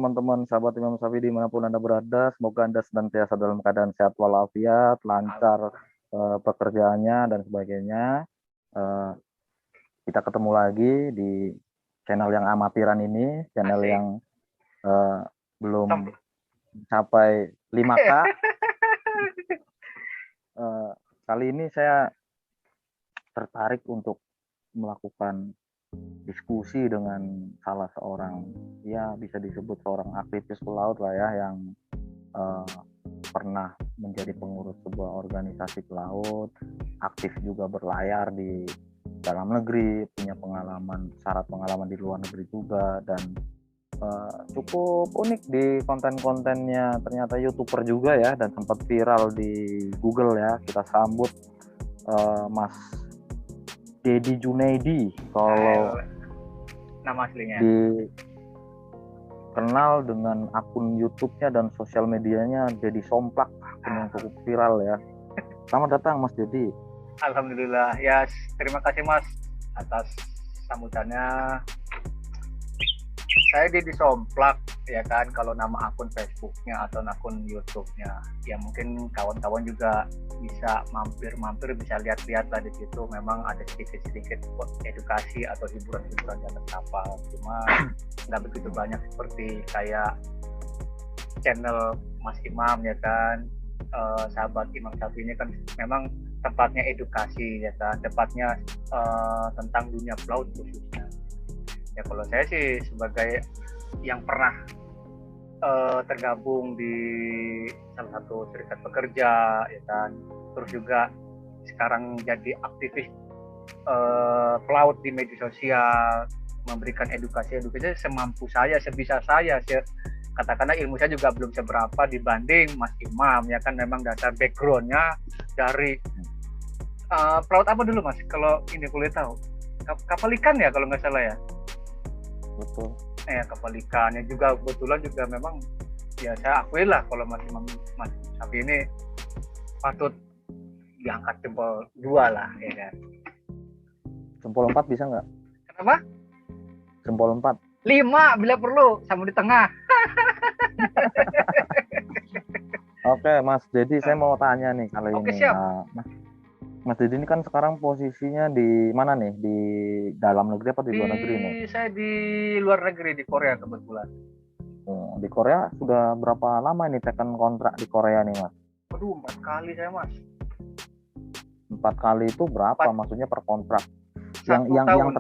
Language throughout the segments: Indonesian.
teman-teman sahabat Imam Syafi'i dimanapun Anda berada. Semoga Anda senantiasa dalam keadaan sehat walafiat, lancar pekerjaannya dan sebagainya. Eh, kita ketemu lagi di channel yang amatiran ini, channel Asik. yang belum mencapai 5K. Kali ini saya tertarik untuk melakukan diskusi dengan salah seorang, ya bisa disebut seorang aktivis pelaut lah ya, yang pernah menjadi pengurus sebuah organisasi pelaut, aktif juga berlayar di dalam negeri, punya syarat pengalaman di luar negeri juga, dan cukup unik di konten-kontennya. Ternyata YouTuber juga ya, dan sempat viral di Google ya. Kita sambut Mas Dedi Junaidi, kalau nama aslinya dikenal dengan akun YouTube-nya dan sosial medianya Dedi Somplak, akun yang cukup viral ya. Selamat datang Mas Dedi. Alhamdulillah ya, terima kasih Mas atas sambutannya. Saya Dedi Somplak ya kan, kalau nama akun Facebooknya atau akun YouTube-nya ya mungkin kawan-kawan juga bisa mampir bisa lihat-lihat lah di situ. Memang ada sedikit edukasi atau hiburan-hiburan di atas kapal, cuma nggak begitu banyak seperti kayak channel Mas Imam ya kan. Sahabat Imam Syafi'i ini kan memang tempatnya edukasi ya kan, tempatnya tentang dunia pelaut khususnya. Ya kalau saya sih sebagai yang pernah tergabung di salah satu serikat pekerja ya kan, terus juga sekarang jadi aktivis pelaut di media sosial, memberikan edukasi semampu saya, sebisa saya. Katakanlah ilmu saya juga belum seberapa dibanding Mas Imam ya kan. Memang dasar backgroundnya dari pelaut apa dulu Mas, kalau ini boleh tahu? Kapal ikan ya kalau nggak salah ya. Betul. Kapal ikannya juga kebetulan juga memang ya, saya akui lah kalau Mas Syafi'i ini patut diangkat jempol 2 lah ya kan. Jempol 4 bisa nggak? Kenapa? Jempol 4. 5 bila perlu, sama di tengah. Oke Mas Dedi, saya mau tanya nih kali Oke, ini. siap. Mas Dedi ini kan sekarang posisinya di mana nih? Di dalam negeri apa di luar negeri nih? Saya di luar negeri, di Korea kebetulan. Di Korea sudah berapa lama ini tekan kontrak di Korea nih Mas? Aduh, 4 kali saya Mas. 4 kali itu berapa? Maksudnya per kontrak? Yang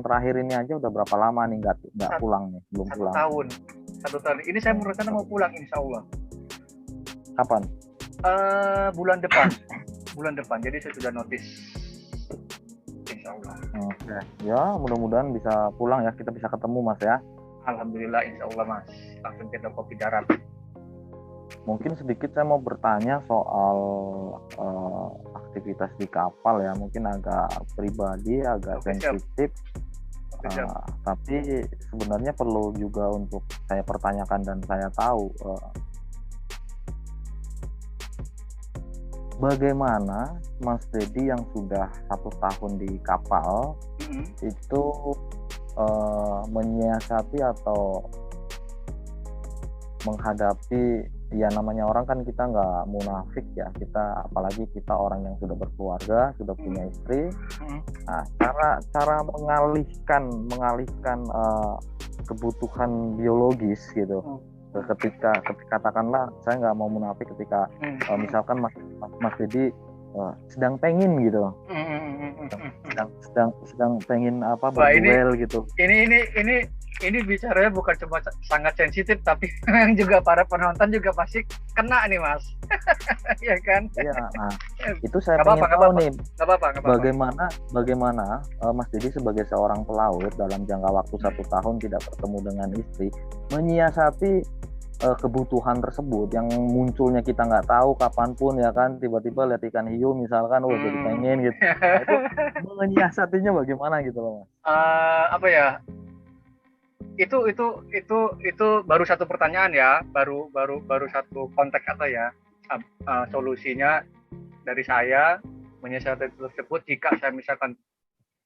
terakhir ini aja udah berapa lama nih nggak pulang nih, belum pulang? 1 tahun. Ini saya berencana mau pulang insya Allah. Kapan? Bulan depan. Jadi saya sudah notice insya Allah. Oke. Ya mudah-mudahan bisa pulang ya, kita bisa ketemu Mas ya. Alhamdulillah insya Allah Mas. Langsung kita kopi darat. Mungkin sedikit saya mau bertanya soal aktivitas di kapal ya, mungkin agak pribadi, agak sensitif. Tapi sebenarnya perlu juga untuk saya pertanyakan dan saya tahu bagaimana Mas Dedi yang sudah 1 tahun di kapal itu menyiasati atau menghadapi, ya namanya orang kan kita nggak munafik ya, kita apalagi kita orang yang sudah berkeluarga, sudah punya istri. Nah, cara mengalihkan kebutuhan biologis gitu. Ketika katakanlah, saya nggak mau munafik, ketika misalkan Mas Dedi sedang pengen gitu, sedang pengen berduel gitu. Ini bicaranya bukan cuma sangat sensitif, tapi yang juga para penonton juga pasti kena nih Mas. Ya kan? Iya, nah itu saya pengen tahu nih, bagaimana Mas Dedi sebagai seorang pelaut dalam jangka waktu 1 tahun tidak bertemu dengan istri menyiasati kebutuhan tersebut yang munculnya kita nggak tahu kapanpun ya kan, tiba-tiba lihat ikan hiu misalkan, jadi pengen gitu. Nah, itu menyiasatinya bagaimana gitu loh Mas? Apa ya? Itu baru satu pertanyaan ya, baru satu konteks apa ya, solusinya dari saya menyiasati tersebut. Jika saya misalkan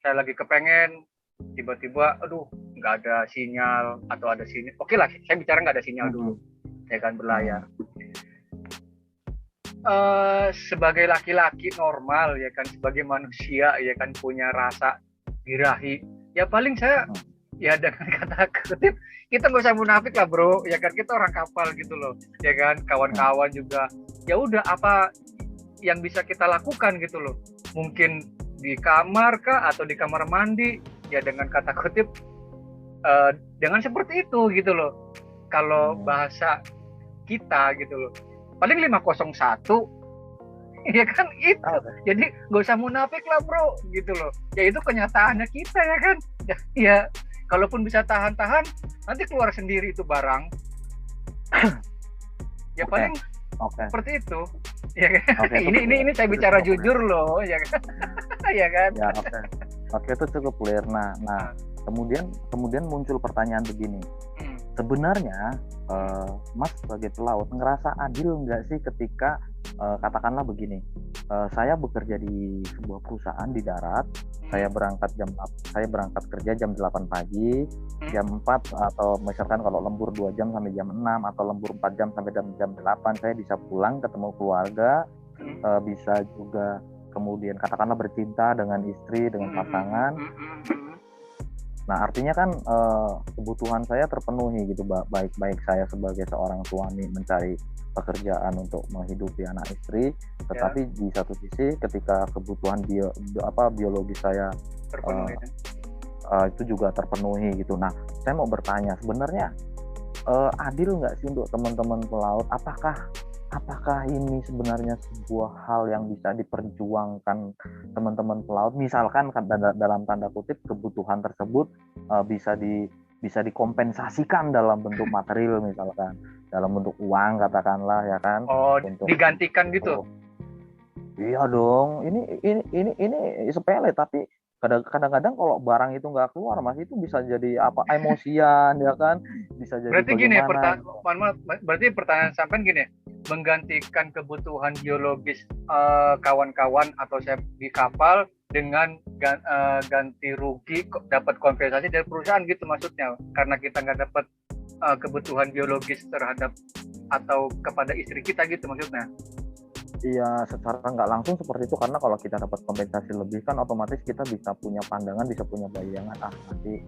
saya lagi kepengen, tiba-tiba aduh nggak ada sinyal atau ada sinyal, oke lah, saya bicara nggak ada sinyal dulu, ya kan, berlayar. Sebagai laki-laki normal, ya kan, sebagai manusia, ya kan, punya rasa birahi, ya paling saya ya dengan kata kutip, kita nggak usah munafik lah bro, ya kan, kita orang kapal gitu loh, ya kan, kawan-kawan juga, ya udah apa yang bisa kita lakukan gitu loh, mungkin di kamar kah atau di kamar mandi, ya dengan kata kutip dengan seperti itu gitu loh, kalau bahasa kita gitu loh, paling 501 ya kan itu. Jadi nggak usah munafik lah bro gitu loh, ya itu kenyataannya kita ya kan, ya kalaupun bisa tahan-tahan nanti keluar sendiri itu barang ya paling seperti itu ya kan. Ini saya bicara jujur loh ya kan. Ya kan ya. Oke, itu cukup clear. Nah kemudian muncul pertanyaan begini, sebenarnya Mas sebagai pelaut ngerasa adil nggak sih ketika katakanlah begini, saya bekerja di sebuah perusahaan di darat, saya berangkat kerja jam 8 pagi, jam 4 atau misalkan kalau lembur 2 jam sampai jam 6 atau lembur 4 jam sampai jam 8 saya bisa pulang ketemu keluarga, bisa juga kemudian katakanlah bercinta dengan istri, dengan pasangan. Nah artinya kan kebutuhan saya terpenuhi gitu, baik saya sebagai seorang suami mencari pekerjaan untuk menghidupi anak istri, tetapi di satu sisi ketika kebutuhan biologis saya terpenuhi, itu juga terpenuhi gitu. Nah saya mau bertanya, sebenarnya adil nggak sih untuk teman-teman pelaut? Apakah ini sebenarnya sebuah hal yang bisa diperjuangkan teman-teman pelaut? Misalkan dalam tanda kutip kebutuhan tersebut bisa dikompensasikan dalam bentuk material, misalkan dalam bentuk uang katakanlah ya kan. Untuk digantikan gitu. Iya dong. Ini sepele, tapi kadang-kadang kalau barang itu nggak keluar Mas, itu bisa jadi emosian ya kan, bisa jadi berarti gini, berarti pertanyaan sampean gini, menggantikan kebutuhan biologis kawan-kawan atau saya di kapal dengan ganti rugi, dapat kompensasi dari perusahaan gitu maksudnya, karena kita nggak dapat kebutuhan biologis terhadap atau kepada istri kita gitu maksudnya. Iya, secara nggak langsung seperti itu, karena kalau kita dapat kompensasi lebih kan otomatis kita bisa punya pandangan, bisa punya bayangan, nanti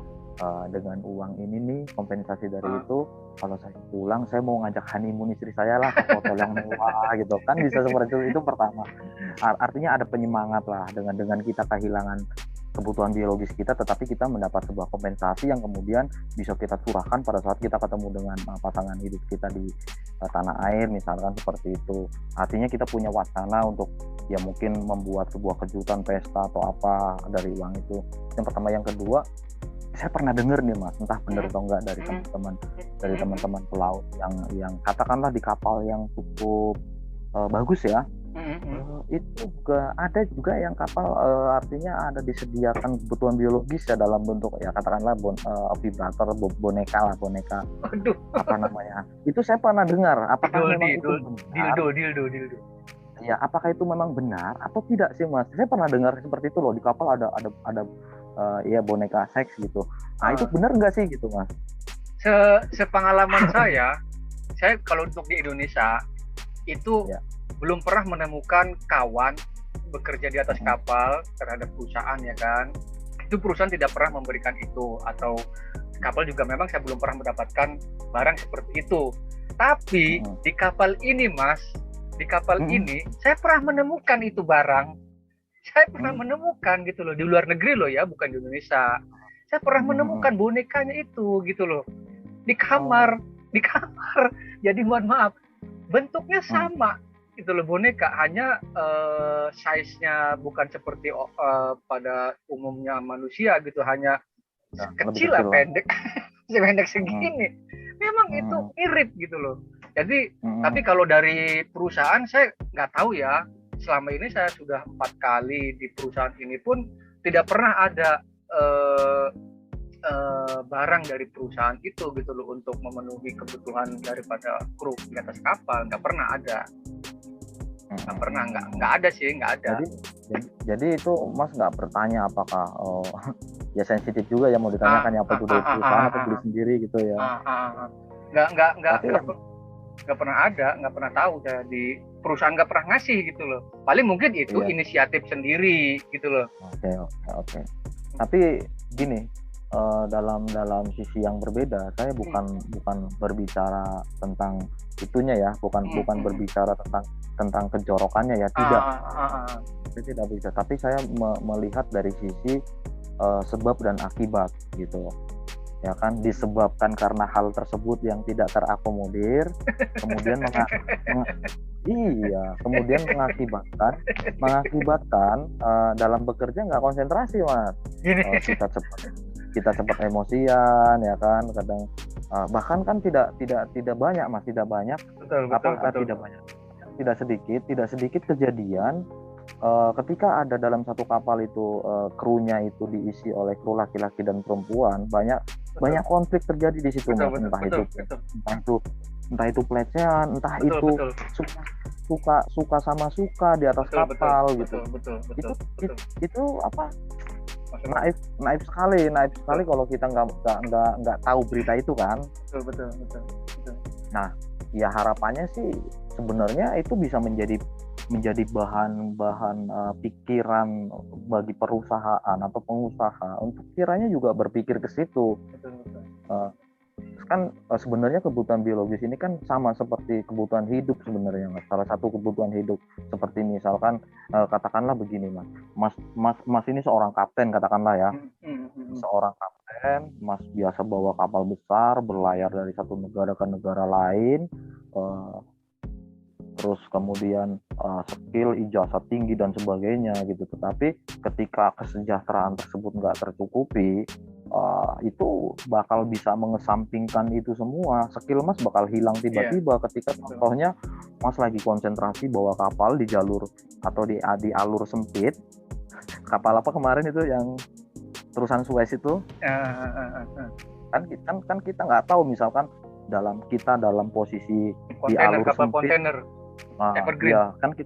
dengan uang ini nih kompensasi dari itu, kalau saya pulang saya mau ngajak honeymoon istri saya lah ke hotel yang mewah gitu kan, bisa seperti itu pertama. Artinya ada penyemangat lah dengan kita kehilangan kebutuhan biologis kita, tetapi kita mendapat sebuah kompensasi yang kemudian bisa kita curahkan pada saat kita ketemu dengan pasangan hidup kita di tanah air, misalkan seperti itu. Artinya kita punya wacana untuk ya mungkin membuat sebuah kejutan, pesta atau apa dari uang itu. Yang pertama. Yang kedua, saya pernah dengar nih Mas, entah benar atau enggak, dari teman-teman pelaut yang katakanlah di kapal yang cukup bagus ya. Itu juga ada juga yang kapal artinya ada disediakan kebutuhan biologis ya dalam bentuk ya katakanlah vibrator, boneka. Aduh. Apa namanya? Itu saya pernah dengar. Apakah memang itu benar? Dildo. Ya, apakah itu memang benar atau tidak sih Mas? Saya pernah dengar seperti itu loh, di kapal ada ya boneka seks gitu. Itu benar nggak sih gitu Mas? Sepengalaman saya kalau untuk di Indonesia itu belum pernah menemukan kawan bekerja di atas kapal terhadap perusahaan ya kan. Itu perusahaan tidak pernah memberikan itu, atau kapal juga memang saya belum pernah mendapatkan barang seperti itu. Tapi di kapal ini Mas, ini saya pernah menemukan itu barang. Saya pernah menemukan gitu loh, di luar negeri loh ya, bukan di Indonesia. Saya pernah menemukan bonekanya itu gitu loh. Di kamar. Jadi mohon maaf, bentuknya sama. Itu loh boneka, hanya size-nya bukan seperti pada umumnya manusia gitu, hanya kecil lah, pendek sependek segini. Memang itu mirip gitu loh. Jadi tapi kalau dari perusahaan saya nggak tahu ya, selama ini saya sudah 4 kali di perusahaan ini pun tidak pernah ada barang dari perusahaan itu gitu loh untuk memenuhi kebutuhan daripada kru di atas kapal, nggak pernah ada. Nggak ada sih. Jadi itu Mas nggak bertanya apakah ya sensitif juga ya mau ditanyakan ya apa itu dari perusahaan atau beli sendiri gitu ya. Nggak pernah tahu saya di perusahaan, nggak pernah ngasih gitu loh. Paling mungkin itu inisiatif sendiri gitu loh. Oke. Tapi gini, dalam sisi yang berbeda, saya bukan berbicara tentang itunya ya, bukan berbicara tentang kejorokannya ya, tidak. Saya tidak bisa, tapi saya melihat dari sisi sebab dan akibat gitu. Ya kan, disebabkan karena hal tersebut yang tidak terakomodir, kemudian kemudian mengakibatkan dalam bekerja nggak konsentrasi, Mas. Kita cepat emosian ya kan, kadang bahkan kan tidak banyak, Mas, tidak banyak. Tidak sedikit kejadian ketika ada dalam satu kapal itu krunya itu diisi oleh kru laki-laki dan perempuan, banyak konflik terjadi di situ, Mas. Entah itu pelecehan, entah itu suka sama suka di atas kapal gitu. Itu apa? Naif sekali kalau kita nggak tahu berita itu kan. Betul. Nah, ya harapannya sih sebenarnya itu bisa menjadi bahan pikiran bagi perusahaan atau pengusaha untuk kiranya juga berpikir ke situ. Kan sebenarnya kebutuhan biologis ini kan sama seperti kebutuhan hidup sebenarnya, Mas. Salah satu kebutuhan hidup seperti misalkan katakanlah begini, Mas ini seorang kapten katakanlah ya. Seorang kapten, Mas biasa bawa kapal besar berlayar dari satu negara ke negara lain, terus kemudian skill, ijazah tinggi dan sebagainya gitu. Tetapi ketika kesejahteraan tersebut nggak tercukupi, itu bakal bisa mengesampingkan itu semua. Skill Mas bakal hilang tiba-tiba ketika contohnya Mas lagi konsentrasi bawa kapal di jalur atau di alur sempit. Kapal apa kemarin itu yang terusan Suez itu? Kan kita nggak tahu misalkan dalam posisi di alur sempit. Kontainer. Ya, kan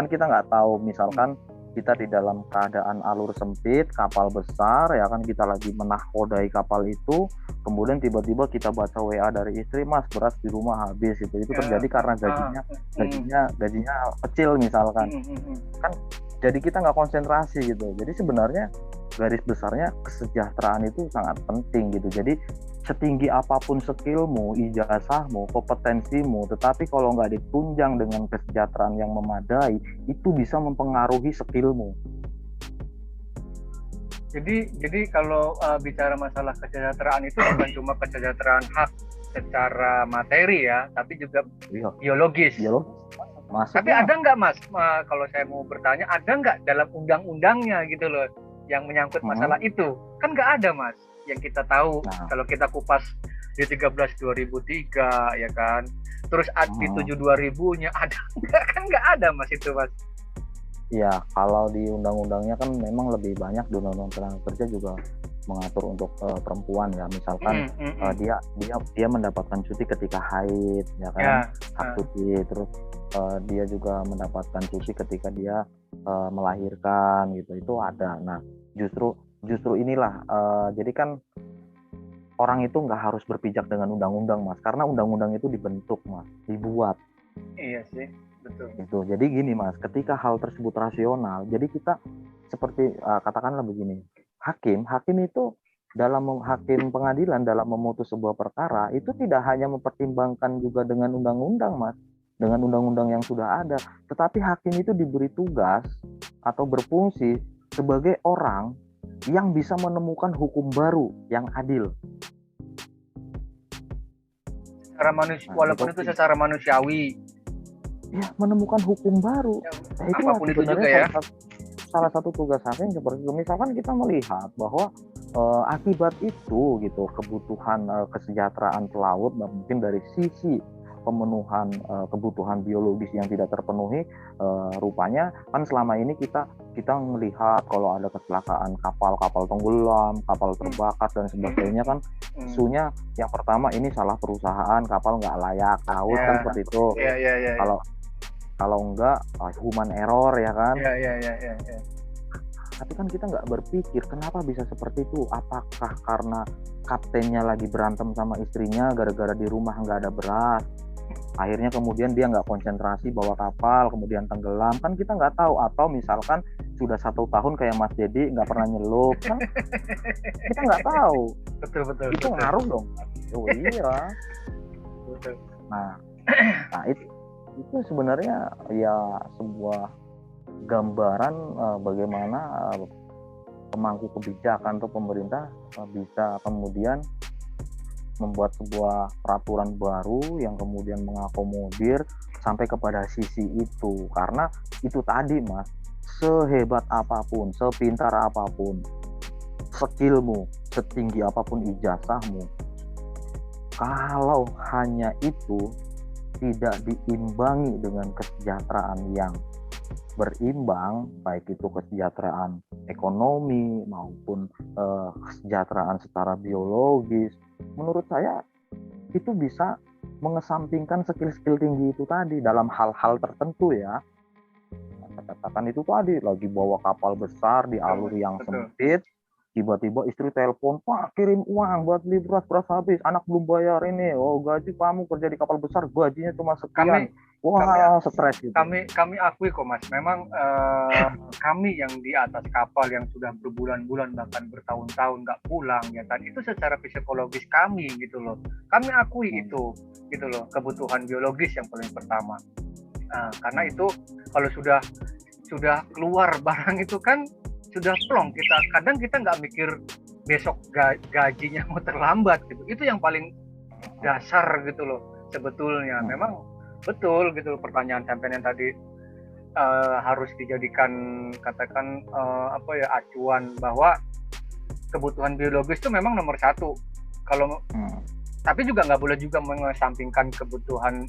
kita nggak tahu misalkan kita di dalam keadaan alur sempit, kapal besar ya kan, kita lagi menahkodai kapal itu, kemudian tiba-tiba kita baca WA dari istri, Mas beras di rumah habis itu terjadi karena gajinya kecil misalkan. Kan jadi kita nggak konsentrasi gitu. Jadi sebenarnya garis besarnya kesejahteraan itu sangat penting gitu. Jadi setinggi apapun skillmu, ijazahmu, kompetensimu, tetapi kalau nggak ditunjang dengan kesejahteraan yang memadai, itu bisa mempengaruhi skillmu. Jadi kalau bicara masalah kesejahteraan itu bukan cuma kesejahteraan hak secara materi ya, tapi juga biologis. Tapi ada nggak, Mas? Kalau saya mau bertanya, ada nggak dalam undang-undangnya gitu loh yang menyangkut masalah itu? Kan nggak ada, Mas. Yang kita tahu kalau kita kupas di 13/2003 ya kan, terus di 7/2000-nya ada nggak ada, Mas, itu, Mas? Ya, kalau di undang-undangnya kan memang lebih banyak di undang-undang tenaga kerja juga mengatur untuk perempuan ya, misalkan dia mendapatkan cuti ketika haid ya kan, hak cuti, terus dia juga mendapatkan cuti ketika dia melahirkan gitu, itu ada. Nah, justru inilah jadi kan orang itu nggak harus berpijak dengan undang-undang, Mas, karena undang-undang itu dibentuk, Mas, dibuat. Iya sih, betul. Gitu. Jadi gini, Mas, ketika hal tersebut rasional, jadi kita seperti katakanlah begini, hakim itu hakim pengadilan dalam memutus sebuah perkara itu tidak hanya mempertimbangkan juga dengan undang-undang, Mas, dengan undang-undang yang sudah ada, tetapi hakim itu diberi tugas atau berfungsi sebagai orang yang bisa menemukan hukum baru yang adil. Walaupun itu secara manusiawi. Ya, menemukan hukum baru. Itu apapun itu juga ya. Salah satu tugas hakim seperti itu. Misalkan kita melihat bahwa akibat itu gitu, kebutuhan kesejahteraan pelaut, mungkin dari sisi pemenuhan kebutuhan biologis yang tidak terpenuhi, rupanya kan selama ini kita melihat kalau ada kecelakaan kapal tenggelam, kapal terbakar dan sebagainya kan isunya yang pertama ini salah perusahaan, kapal nggak layak laut kan seperti itu. Kalau enggak human error ya kan. Tapi kan kita nggak berpikir kenapa bisa seperti itu. Apakah karena kaptennya lagi berantem sama istrinya gara-gara di rumah nggak ada beras, akhirnya kemudian dia nggak konsentrasi bawa kapal, kemudian tenggelam, kan kita nggak tahu. Atau misalkan sudah 1 tahun kayak Mas Dedi nggak pernah nyelup, kan kita nggak tahu. Betul. Itu ngaruh dong. Oh iya. Betul. Nah itu sebenarnya ya sebuah gambaran bagaimana pemangku kebijakan atau pemerintah bisa kemudian membuat sebuah peraturan baru yang kemudian mengakomodir sampai kepada sisi itu. Karena itu tadi Mas, sehebat apapun, sepintar apapun skillmu, setinggi apapun ijazahmu, kalau hanya itu tidak diimbangi dengan kesejahteraan yang berimbang, baik itu kesejahteraan ekonomi maupun kesejahteraan secara biologis, menurut saya itu bisa mengesampingkan skill-skill tinggi itu tadi dalam hal-hal tertentu ya. Katakan itu tadi lagi bawa kapal besar di alur yang sempit, tiba-tiba istri telepon, Pak kirim uang buat beli beras habis, anak belum bayar ini, gaji kamu kerja di kapal besar gajinya cuma sekian. Stres gitu. Kami akui kok Mas, memang kami yang di atas kapal yang sudah berbulan-bulan bahkan bertahun-tahun nggak pulang ya kan, itu secara psikologis kami gitu loh. Kami akui itu gitu loh, kebutuhan biologis yang paling pertama. Karena itu kalau sudah keluar barang itu kan sudah plong, kadang kita nggak mikir besok gajinya mau terlambat gitu. Itu yang paling dasar gitu loh sebetulnya. Memang betul gitu pertanyaan sampean yang tadi harus dijadikan katakan acuan bahwa kebutuhan biologis itu memang nomor satu. Kalau tapi juga nggak boleh juga mengesampingkan kebutuhan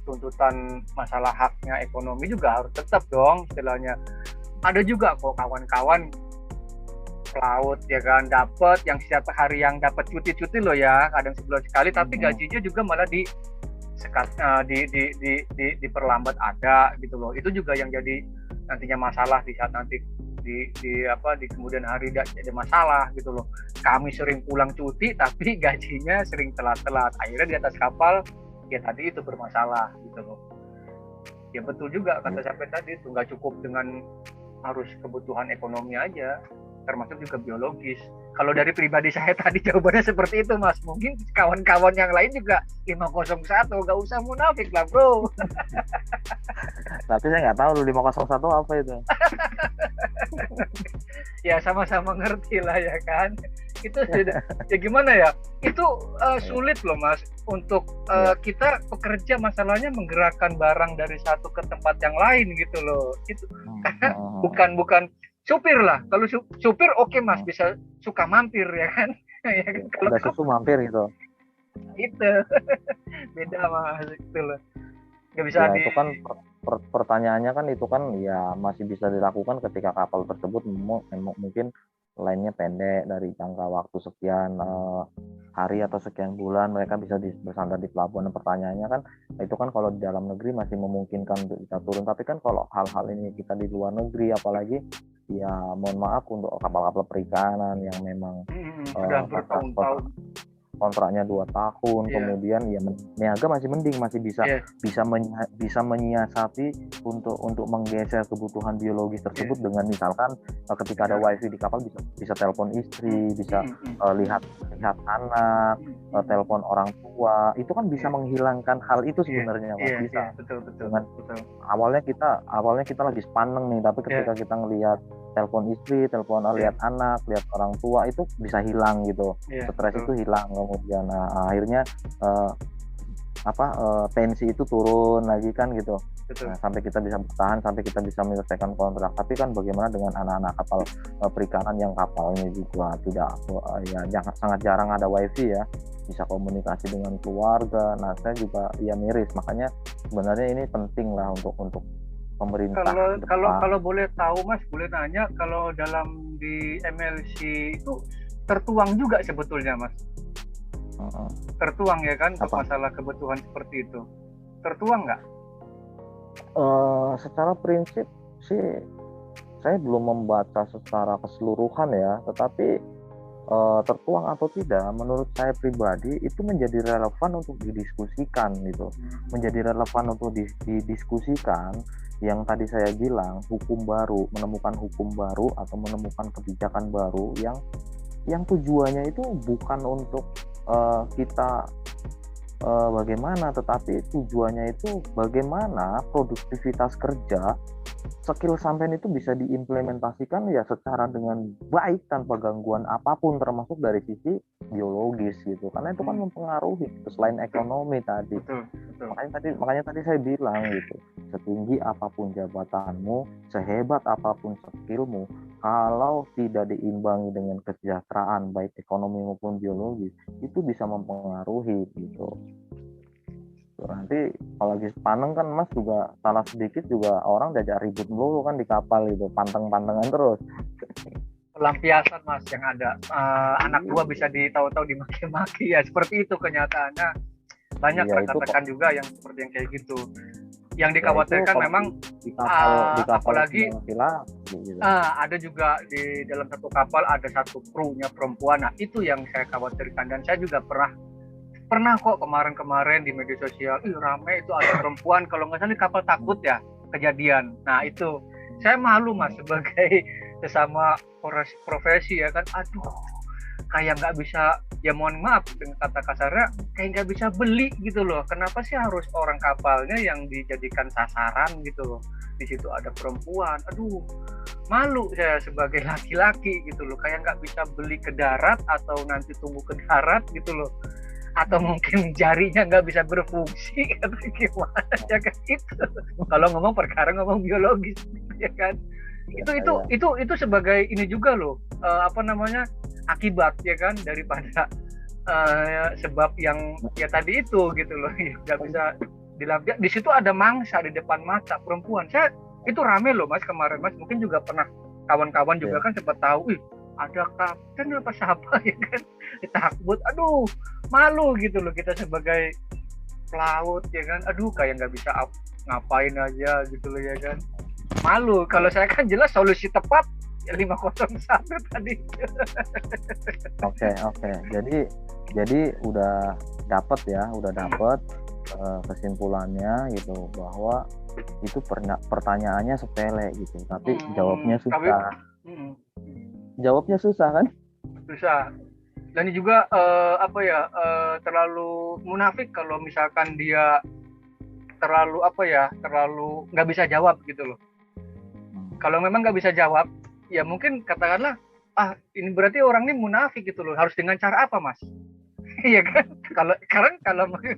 tuntutan masalah haknya ekonomi juga harus tetap dong istilahnya. Ada juga kok kawan-kawan pelaut ya kan dapat yang setiap hari yang dapat cuti loh ya, kadang sebulan sekali, tapi gajinya juga malah diperlambat ada gitu loh. Itu juga yang jadi nantinya masalah di saat nanti di kemudian hari ada masalah gitu loh. Kami sering pulang cuti tapi gajinya sering telat-telat, akhirnya di atas kapal ya tadi itu bermasalah gitu loh. Ya betul juga kata sampai tadi itu nggak cukup dengan harus kebutuhan ekonomi aja, termasuk juga biologis. Kalau dari pribadi saya tadi jawabannya seperti itu Mas. Mungkin kawan-kawan yang lain juga 501, gak usah munafik lah bro. Tapi saya nggak tahu 501 apa itu. Ya sama-sama ngerti lah ya kan. Itu ya gimana ya, itu sulit loh Mas untuk kita pekerja, masalahnya menggerakkan barang dari satu ke tempat yang lain gitu loh. Itu karena bukan supir lah. Kalau supir oke Mas, bisa suka mampir ya kan. Ya kan? Kalau suka mampir gitu. Itu beda Mas itu loh. Nggak bisa itu kan pertanyaannya kan itu kan ya masih bisa dilakukan ketika kapal tersebut mungkin lainnya pendek dari jangka waktu sekian hari atau sekian bulan mereka bisa bersandar di pelabuhan. Pertanyaannya kan itu kan kalau di dalam negeri masih memungkinkan untuk bisa turun, tapi kan kalau hal-hal ini kita di luar negeri apalagi ya mohon maaf untuk kapal-kapal perikanan yang memang sudah bertahun-tahun kontraknya 2 tahun, kemudian ya niaga masih mending, masih bisa menyiasati untuk menggeser kebutuhan biologis tersebut dengan misalkan ketika ada wifi di kapal bisa telepon istri, bisa lihat anak, telepon orang tua, itu kan bisa menghilangkan hal itu sebenarnya Mas. Bisa. Betul. Dengan awalnya kita lagi sepaneng nih, tapi ketika kita ngelihat telepon istri, lihat anak, lihat orang tua, itu bisa hilang gitu. Stres itu hilang, kemudian akhirnya tensi itu turun lagi kan gitu. Nah, sampai kita bisa bertahan, sampai kita bisa menyelesaikan kontrak. Tapi kan bagaimana dengan anak-anak kapal perikanan yang kapalnya juga sangat jarang ada wifi ya, bisa komunikasi dengan keluarga. Nah saya juga miris, makanya sebenarnya ini penting lah untuk pemerintah. Kalau boleh tahu Mas, boleh nanya, kalau dalam di MLC itu tertuang juga sebetulnya Mas? Tertuang ya kan untuk masalah kebutuhan seperti itu? Tertuang nggak? Secara prinsip sih saya belum membaca secara keseluruhan ya, tetapi tertuang atau tidak, menurut saya pribadi itu menjadi relevan untuk didiskusikan gitu, menjadi relevan untuk didiskusikan. Yang tadi saya bilang, hukum baru, menemukan hukum baru atau menemukan kebijakan baru yang tujuannya itu bukan untuk kita bagaimana, tetapi tujuannya itu bagaimana produktivitas kerja, skill sampean itu bisa diimplementasikan ya secara dengan baik tanpa gangguan apapun, termasuk dari sisi biologis gitu, karena itu kan mempengaruhi selain ekonomi tadi. Betul. Makanya tadi saya bilang gitu, setinggi apapun jabatanmu, sehebat apapun skillmu, kalau tidak diimbangi dengan kesejahteraan baik ekonomi maupun biologis, itu bisa mempengaruhi gitu. Nanti kalau lagi sepaneng kan Mas juga salah sedikit juga orang diajak ribut melulu kan di kapal itu, panteng-pantengan terus. Pelampiasan Mas yang ada, anak buah bisa tahu-tahu dimaki-maki ya, seperti itu kenyataannya. Banyak rekan-rekan juga yang seperti yang kayak gitu. Yang dikhawatirkan memang di kapal apalagi gitu. Ada juga di dalam satu kapal ada satu krunya perempuan. Nah itu yang saya khawatirkan, dan saya juga pernah kok kemarin di media sosial rame itu ada perempuan kalau nggak salah di kapal takut ya kejadian. Nah itu saya malu Mas sebagai sesama profesi ya kan, aduh kayak nggak bisa, ya mohon maaf dengan kata kasarnya, kayak nggak bisa beli gitu loh. Kenapa sih harus orang kapalnya yang dijadikan sasaran gitu loh? Di situ ada perempuan, aduh malu saya sebagai laki-laki gitu loh, kayak nggak bisa beli ke darat atau nanti tunggu ke darat gitu loh, atau mungkin jarinya nggak bisa berfungsi atau gimana ya kan. Itu kalau ngomong perkara ngomong biologis ya kan, itu sebagai ini juga loh, akibat ya kan daripada sebab yang ya tadi itu gitu loh, nggak bisa dilampiaskan. Di situ ada mangsa di depan mata perempuan. Saya itu rame loh Mas kemarin Mas, mungkin juga pernah kawan-kawan juga kan sempat tahu, ada kapten apa siapa ya kan, takut, aduh malu gitu loh kita sebagai pelaut ya kan, aduh kayak nggak bisa ngapain aja gitu loh ya kan, malu. Kalau saya kan jelas solusi tepat 501 tadi. Oke. Jadi udah dapet kesimpulannya gitu, bahwa itu pertanyaannya sepele gitu, tapi jawabnya susah. Jawabnya susah kan? Susah. Dan juga terlalu munafik kalau misalkan dia terlalu nggak bisa jawab gitu loh. Kalau memang nggak bisa jawab, ya mungkin katakanlah ini berarti orang ini munafik gitu loh. Harus dengan cara apa Mas? Iya kan? Kalau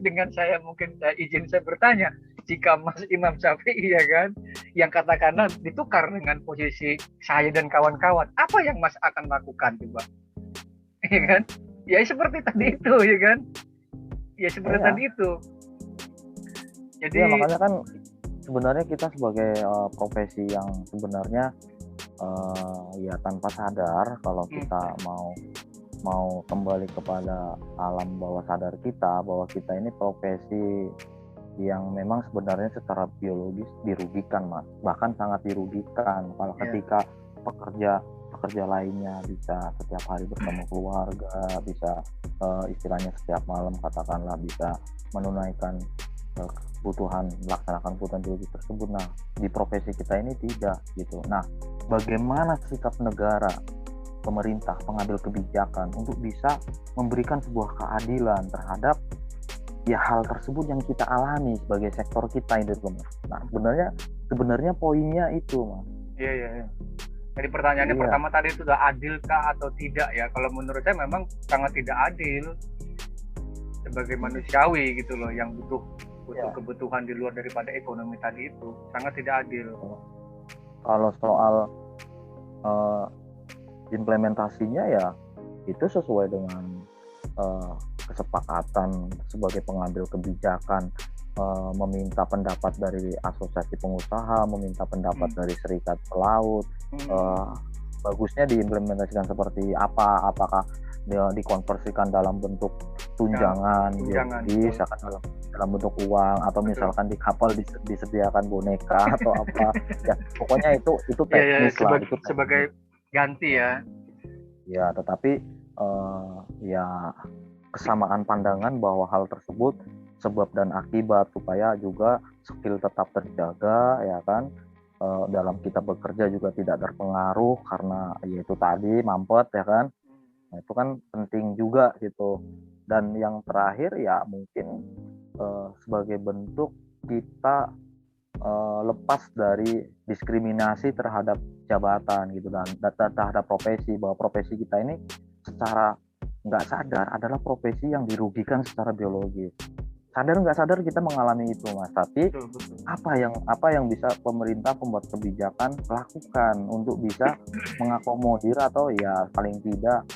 dengan saya mungkin saya bertanya, jika Mas Imam Syafi'i ya kan, yang katakanlah ditukar dengan posisi saya dan kawan-kawan, apa yang Mas akan lakukan coba? Iya kan? Ya seperti tadi itu ya kan? Ya seperti tadi itu. Jadi makanya kan sebenarnya kita sebagai profesi yang sebenarnya ya tanpa sadar, kalau kita mau kembali kepada alam bawah sadar kita, bahwa kita ini profesi yang memang sebenarnya secara biologis dirugikan Mas, bahkan sangat dirugikan kalau ketika pekerja lainnya bisa setiap hari bertemu keluarga, bisa istilahnya setiap malam katakanlah bisa menunaikan melaksanakan kebutuhan biologis tersebut. Nah di profesi kita ini tidak gitu. Nah bagaimana sikap negara, pemerintah, pengambil kebijakan untuk bisa memberikan sebuah keadilan terhadap ya hal tersebut yang kita alami sebagai sektor kita ini, Mas. Nah, sebenarnya poinnya itu, Mas. Iya. Jadi pertanyaannya pertama tadi itu sudah adilkah atau tidak ya? Kalau menurut saya memang sangat tidak adil sebagai manusiawi gitu loh, yang butuh kebutuhan di luar daripada ekonomi tadi itu sangat tidak adil. Kalau soal implementasinya ya itu sesuai dengan kesepakatan sebagai pengambil kebijakan, meminta pendapat dari asosiasi pengusaha, meminta pendapat dari serikat pelaut, bagusnya diimplementasikan seperti apa, apakah dia dikonversikan dalam bentuk tunjangan, misalkan dalam bentuk uang, atau misalkan di kapal disediakan boneka atau apa ya, pokoknya itu teknis lah, itu teknis. Sebagai ganti ya. Ya, tetapi ya kesamaan pandangan bahwa hal tersebut sebab dan akibat, supaya juga skill tetap terjaga ya kan, dalam kita bekerja juga tidak terpengaruh karena yaitu tadi mampet ya kan. Nah, itu kan penting juga gitu. Dan yang terakhir ya mungkin sebagai bentuk kita lepas dari diskriminasi terhadap jabatan gitu, dan terhadap profesi, bahwa profesi kita ini secara nggak sadar adalah profesi yang dirugikan secara biologis. Sadar nggak sadar kita mengalami itu, Mas. Tapi apa yang bisa pemerintah, pembuat kebijakan lakukan untuk bisa mengakomodir atau ya paling tidak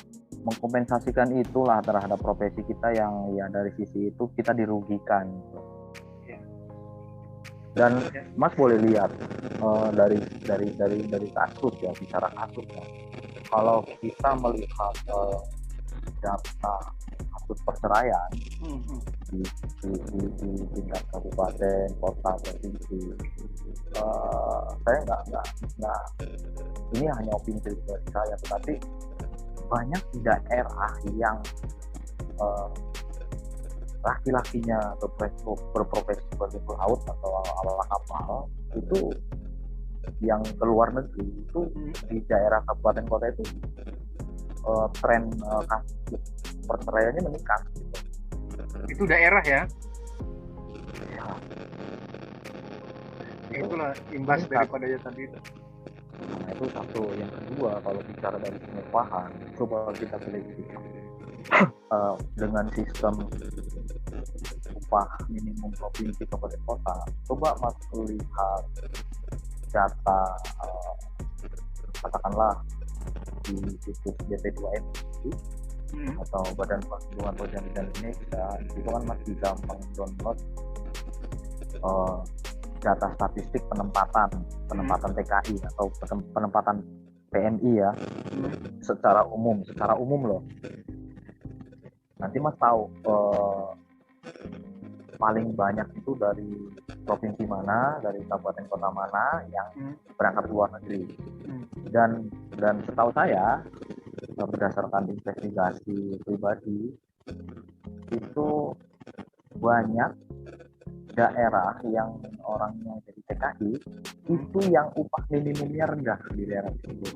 mengkompensasikan itulah terhadap profesi kita yang ya dari sisi itu kita dirugikan. Dan Mas boleh lihat dari kasus ya, bicara kasus ya. Kalau kita melihat data kasus perceraian di tingkat kabupaten, kota, provinsi, saya nggak ini hanya opini dari saya, tetapi banyak daerah yang laki-lakinya berprofesi sebagai pelaut atau awak kapal itu yang ke luar negeri, itu di daerah kabupaten kota itu tren kasus perceraiannya meningkat gitu. Itu daerah ya? Ya. Itulah imbas daripada ya tadi itu. Nah, itu satu. Yang kedua, kalau bicara dari pengupahan, coba kita teliti dengan sistem upah minimum provinsi kabupaten kota. Coba Mas lihat data katakanlah di situs BP2MI atau Badan Perlindungan Sosial Indonesia, itu kan Mas bisa mendownload data statistik penempatan TKI atau penempatan PMI ya, secara umum loh. Nanti Mas tahu paling banyak itu dari provinsi mana, dari kabupaten kota mana yang berangkat ke luar negeri. Dan setahu saya, berdasarkan investigasi pribadi, itu banyak daerah yang orangnya jadi TKI itu yang upah minimumnya rendah di daerah tersebut.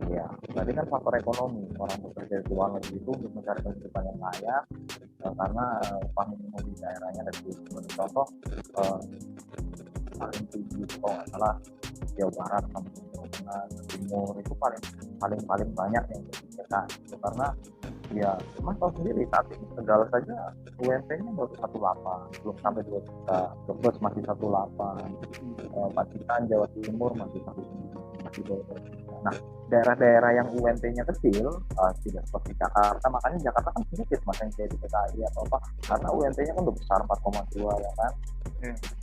Ya, berarti kan faktor ekonomi, orang bekerja di luar negeri itu untuk mencari kehidupan yang layak, karena upah minimum di daerahnya lebih. Sebagai contoh, paling tinggi itu kalau nggak salah Jawa Barat sampai Jawa Tengah, Timur itu paling banyak yang jadi TKI, karena ya Mas tahu sendiri saat ini Tegal saja UMP-nya baru 1,8, belum sampai 2 juta. Brebes masih 1,8, Pacitan Jawa Timur masih 1,9, masih 2 juta. Nah, daerah-daerah yang UMP-nya kecil, tidak seperti Jakarta, makanya Jakarta kan sedikit Mas yang jadi TKI atau apa, karena UMP-nya kan udah besar 4,2 ya kan.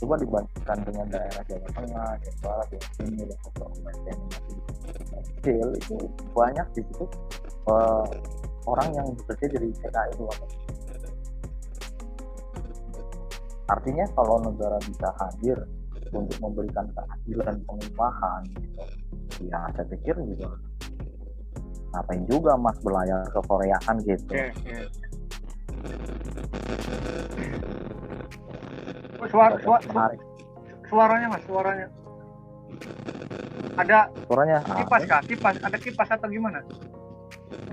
Coba dibandingkan dengan daerah Jawa Tengah, Jawa Barat, Jawa Timur yang UMP-nya kecil, itu banyak di situ orang yang bekerja jadi TKI itu. Artinya kalau negara bisa hadir untuk memberikan keadilan pengupahan gitu, ya saya pikir juga ngapain juga Mas berlayar ke Korea kan gitu. Suaranya Mas, suaranya ada kipas kah? Ada kipas atau gimana?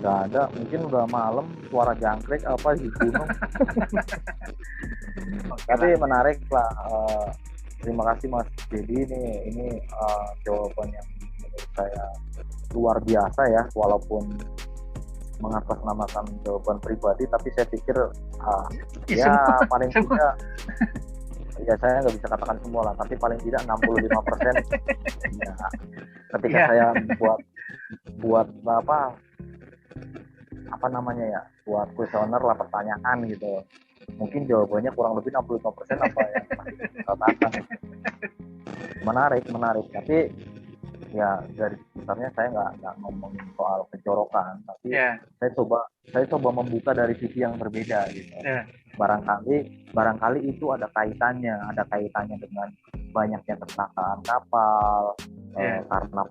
Nggak ada, mungkin udah malam, suara jangkrik apa di gunung. Tapi menarik lah. Terima kasih Mas Dedi, ini jawaban yang menurut saya luar biasa ya, walaupun mengatasnamakan jawaban pribadi, tapi saya pikir paling tidak ya saya nggak bisa katakan semua lah, tapi paling tidak 65% ya, ketika saya buat apa namanya ya, buat kuesioner lah, pertanyaan gitu, mungkin jawabannya kurang lebih 65% apa yang katakan. Menarik, tapi ya besarnya saya nggak ngomongin soal kejorokan, tapi Ya, saya coba membuka dari sisi yang berbeda gitu. ya, Barangkali itu ada kaitannya dengan banyaknya kecelakaan kapal, ya, karena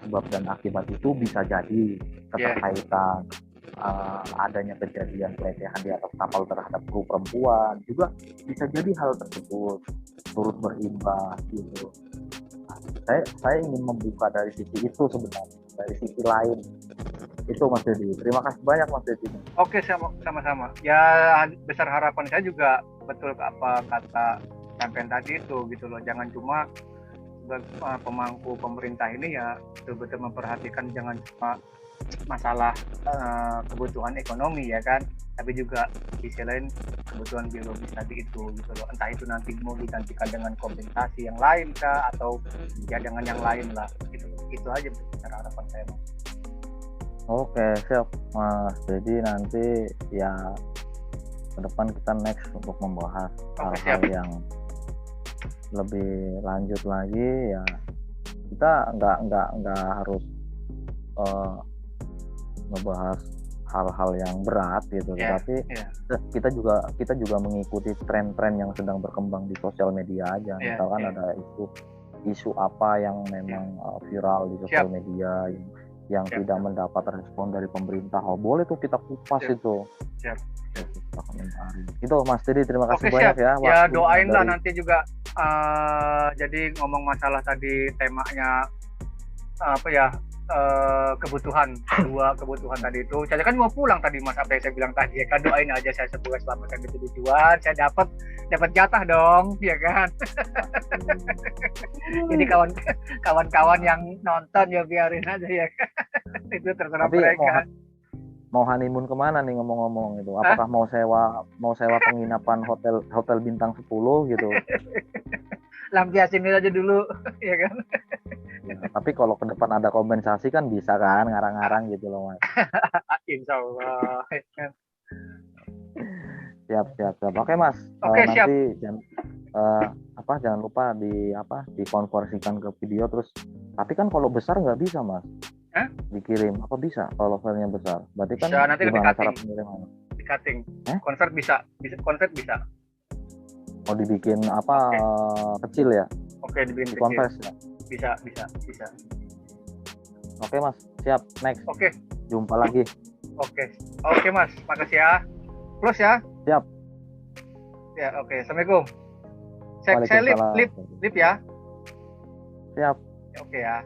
sebab dan akibat itu bisa jadi keterkaitan adanya kejadian pelecehan di atas kapal terhadap kru perempuan, juga bisa jadi hal tersebut turut berimbas gitu. Saya ingin membuka dari sisi itu sebenarnya, dari sisi lain itu Mas Dedi. Terima kasih banyak Mas Dedi. Oke, sama-sama. Ya, besar harapan saya juga betul apa kata sampean tadi itu gitu loh. Jangan cuma pemangku pemerintah ini ya betul-betul memperhatikan jangan cuma masalah kebutuhan ekonomi ya kan, tapi juga di sisi lain kebutuhan biologis tadi itu gitu loh. Entah itu nanti mau digantikan dengan kompensasi yang lain kah atau ya dengan yang lain lah gitu. Itu aja besar harapan saya. Oke, siap Mas. Jadi nanti ya ke depan kita next untuk membahas hal-hal yang lebih lanjut lagi ya. Kita nggak harus ngebahas hal-hal yang berat gitu, tapi kita juga mengikuti tren-tren yang sedang berkembang di sosial media aja. Misalkan ada isu apa yang memang viral di sosial media yang tidak mendapat respon dari pemerintah, boleh tuh kita kupas itu. Itu Mas Dedi, terima kasih banyak ya. Ya doain lah nanti juga. Jadi ngomong masalah tadi temanya apa ya, kebutuhan tadi itu. Saya kan mau pulang tadi Mas, apa yang saya bilang tadi ya kan, doain aja saya semoga selamatkan itu tujuan. Saya dapat jatah dong, ya kan. Jadi kawan-kawan yang nonton ya biarin aja ya kan. Itu terserah mereka. Mau honeymoon kemana nih ngomong-ngomong itu? Apakah mau sewa penginapan hotel bintang 10 gitu? Lampiasin aja dulu, ya kan? Ya, tapi kalau ke depan ada kompensasi kan bisa kan ngarang-ngarang gitu loh Mas. Insya Allah. Siap. Oke Mas. Nanti jangan lupa dikonversikan ke video terus. Tapi kan kalau besar nggak bisa Mas. Dikirim apa bisa kalau filenya besar? Berarti kan bisa, nanti gimana cara pengiriman? Di cutting. Convert bisa. Oh, dibikin kecil ya? Oke, dibikin convert ya? Bisa. Oke Mas, siap. Next. Oke. Jumpa lagi. Oke Mas, makasih ya. Plus ya. Siap. Ya, oke. Assalamualaikum. Saya lip ya. Siap. Oke ya.